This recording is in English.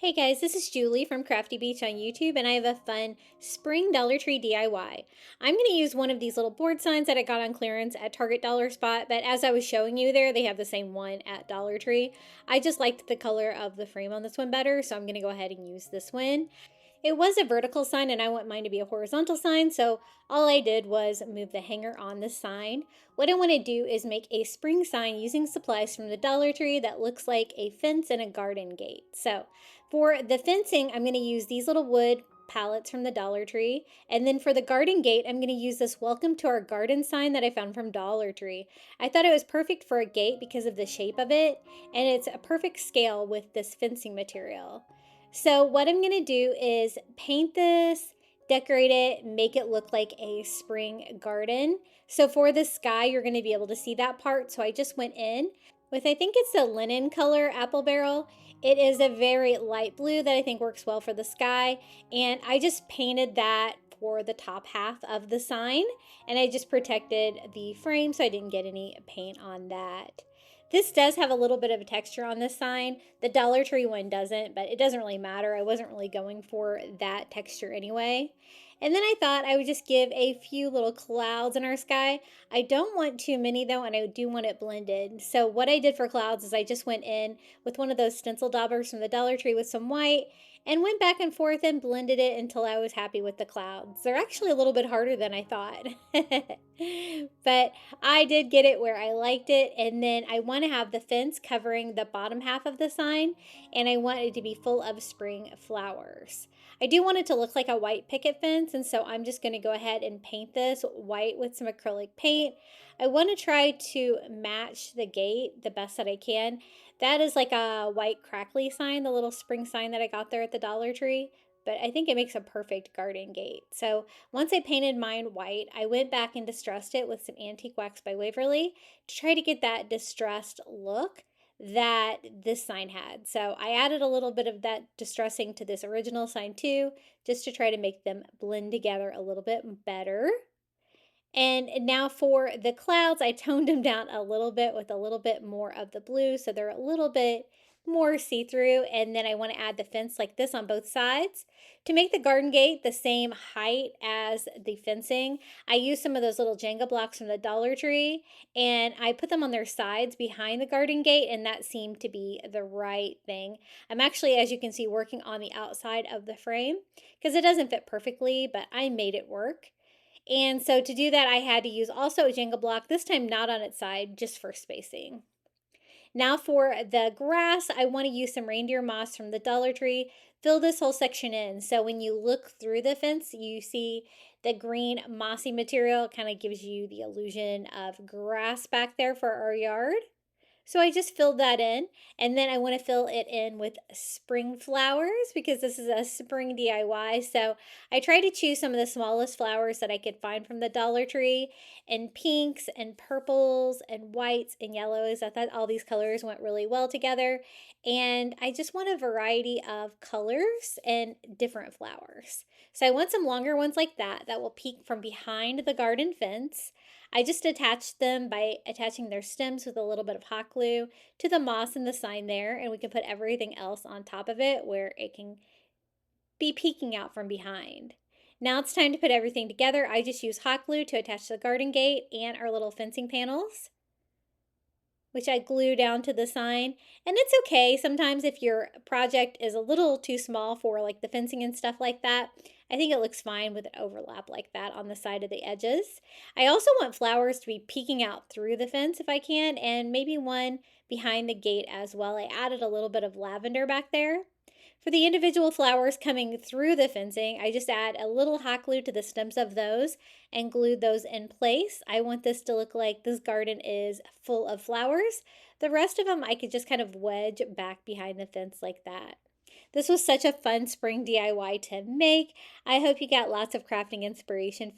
Hey guys, this is Julie from Crafty Beach on YouTube, and I have a fun spring Dollar Tree DIY. I'm going to use one of these little board signs that I got on clearance at Target Dollar Spot, but as I was showing you there, they have the same one at Dollar Tree. I just liked the color of the frame on this one better, so I'm going to go ahead and use this one. It was a vertical sign and I want mine to be a horizontal sign, so all I did was move the hanger on the sign. What I want to do is make a spring sign using supplies from the Dollar Tree that looks like a fence and a garden gate. So for the fencing, I'm going to use these little wood pallets from the Dollar Tree. And then for the garden gate, I'm going to use this welcome to our garden sign that I found from Dollar Tree. I thought it was perfect for a gate because of the shape of it, and it's a perfect scale with this fencing material. So what I'm going to do is paint this, decorate it, make it look like a spring garden. So for the sky, you're going to be able to see that part. So I just went in with, I think it's the linen color apple barrel. It is a very light blue that I think works well for the sky. And I just painted that for the top half of the sign. And I just protected the frame so I didn't get any paint on that. This does have a little bit of a texture on this sign. The Dollar Tree one doesn't, but it doesn't really matter. I wasn't really going for that texture anyway. And then I thought I would just give a few little clouds in our sky. I don't want too many though, and I do want it blended. So what I did for clouds is I just went in with one of those stencil daubers from the Dollar Tree with some white and went back and forth and blended it until I was happy with the clouds. They're actually a little bit harder than I thought. But I did get it where I liked it. And then I want to have the fence covering the bottom half of the sign, and I want it to be full of spring flowers. I do want it to look like a white picket fence, and so I'm just going to go ahead and paint this white with some acrylic paint. I want to try to match the gate the best that I can. That is like a white crackly sign, the little spring sign that I got there at the Dollar Tree, but I think it makes a perfect garden gate. So once I painted mine white, I went back and distressed it with some antique wax by Waverly to try to get that distressed look that this sign had. So I added a little bit of that distressing to this original sign too, just to try to make them blend together a little bit better. And now for the clouds, I toned them down a little bit with a little bit more of the blue, so they're a little bit more see-through. And then I want to add the fence like this on both sides. To make the garden gate the same height as the fencing, I used some of those little Jenga blocks from the Dollar Tree, and I put them on their sides behind the garden gate, and that seemed to be the right thing. I'm actually, as you can see, working on the outside of the frame because it doesn't fit perfectly, but I made it work. And so to do that, I had to use also a Jenga block, this time not on its side, just for spacing. Now for the grass, I want to use some reindeer moss from the Dollar Tree. Fill this whole section in. So when you look through the fence, you see the green mossy material. It kind of gives you the illusion of grass back there for our yard. So I just filled that in, and then I want to fill it in with spring flowers because this is a spring DIY. So I tried to choose some of the smallest flowers that I could find from the Dollar Tree, and pinks and purples and whites and yellows. I thought all these colors went really well together, and I just want a variety of colors and different flowers. So I want some longer ones like that will peek from behind the garden fence. I just attached them by attaching their stems with a little bit of hot glue to the moss and the sign there, and we can put everything else on top of it where it can be peeking out from behind. Now it's time to put everything together. I just use hot glue to attach the garden gate and our little fencing panels, which I glue down to the sign. And it's okay sometimes if your project is a little too small for like the fencing and stuff like that. I think it looks fine with an overlap like that on the side of the edges. I also want flowers to be peeking out through the fence if I can, and maybe one behind the gate as well. I added a little bit of lavender back there. For the individual flowers coming through the fencing, I just add a little hot glue to the stems of those and glued those in place. I want this to look like this garden is full of flowers. The rest of them I could just kind of wedge back behind the fence like that. This was such a fun spring DIY to make. I hope you got lots of crafting inspiration